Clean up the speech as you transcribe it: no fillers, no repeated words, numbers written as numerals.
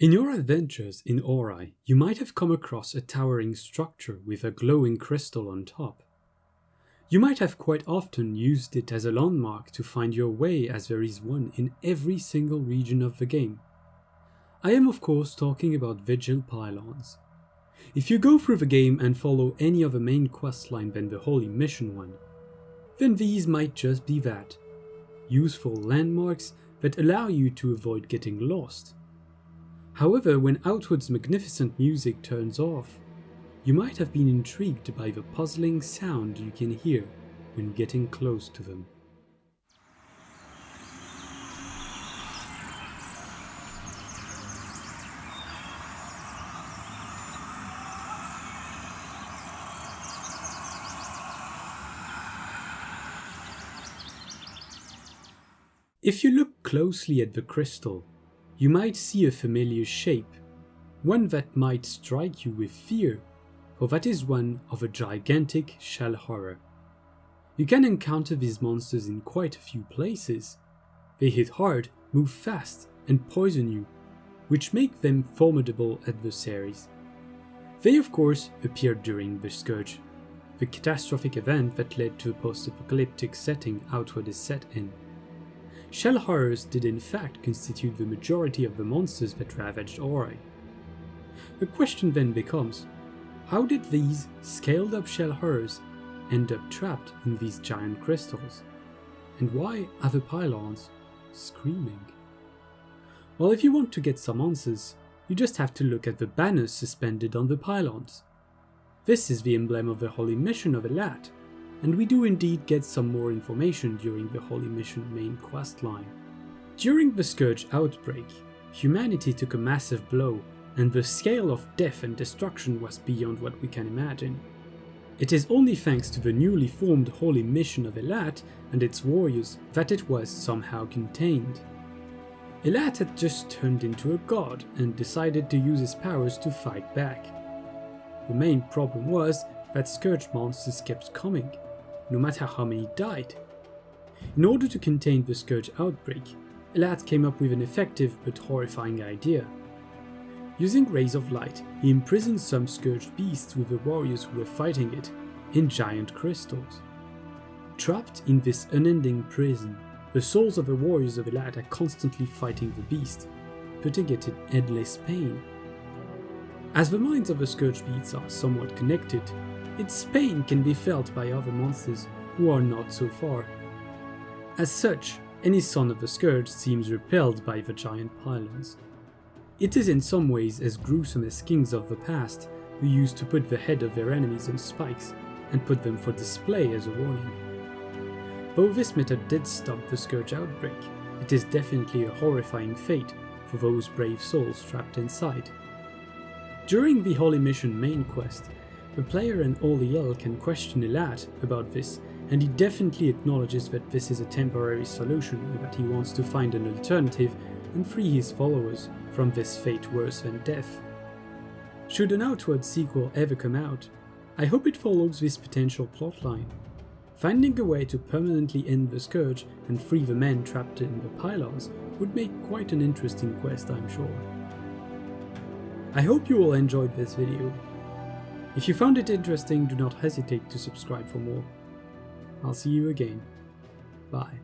In your adventures in Ori, you might have come across a towering structure with a glowing crystal on top. You might have quite often used it as a landmark to find your way, as there is one in every single region of the game. I am of course talking about vigil pylons. If you go through the game and follow any other main questline than the Holy Mission one, then these might just be that, useful landmarks that allow you to avoid getting lost. However, when Outward's magnificent music turns off, you might have been intrigued by the puzzling sound you can hear when getting close to them. If you look closely at the crystal, you might see a familiar shape, one that might strike you with fear, for that is one of a gigantic shell horror. You can encounter these monsters in quite a few places. They hit hard, move fast, and poison you, which make them formidable adversaries. They of course appeared during the Scourge, the catastrophic event that led to the post-apocalyptic setting Outward is set in. Shell horrors did in fact constitute the majority of the monsters that ravaged Ori. The question then becomes, how did these scaled up shell horrors end up trapped in these giant crystals? And why are the pylons screaming? Well, if you want to get some answers, you just have to look at the banners suspended on the pylons. This is the emblem of the Holy Mission of Elat, and we do indeed get some more information during the Holy Mission main questline. During the Scourge outbreak, humanity took a massive blow, and the scale of death and destruction was beyond what we can imagine. It is only thanks to the newly formed Holy Mission of Elat and its warriors that it was somehow contained. Elat had just turned into a god and decided to use his powers to fight back. The main problem was that Scourge monsters kept coming, no matter how many died. In order to contain the Scourge outbreak, Elat came up with an effective but horrifying idea. Using rays of light, he imprisoned some Scourge beasts with the warriors who were fighting it in giant crystals. Trapped in this unending prison, the souls of the warriors of Elat are constantly fighting the beast, putting it in endless pain. As the minds of the Scourge beasts are somewhat connected, its pain can be felt by other monsters who are not so far. As such, any son of the Scourge seems repelled by the giant pylons. It is in some ways as gruesome as kings of the past who used to put the head of their enemies on spikes and put them for display as a warning. Though this method did stop the Scourge outbreak, it is definitely a horrifying fate for those brave souls trapped inside. During the Holy Mission main quest, the player and all the L can question Elat about this, and he definitely acknowledges that this is a temporary solution and that he wants to find an alternative and free his followers from this fate worse than death. Should an Outward sequel ever come out, I hope it follows this potential plotline. Finding a way to permanently end the Scourge and free the men trapped in the pylons would make quite an interesting quest, I'm sure. I hope you all enjoyed this video. If you found it interesting, do not hesitate to subscribe for more. I'll see you again. Bye.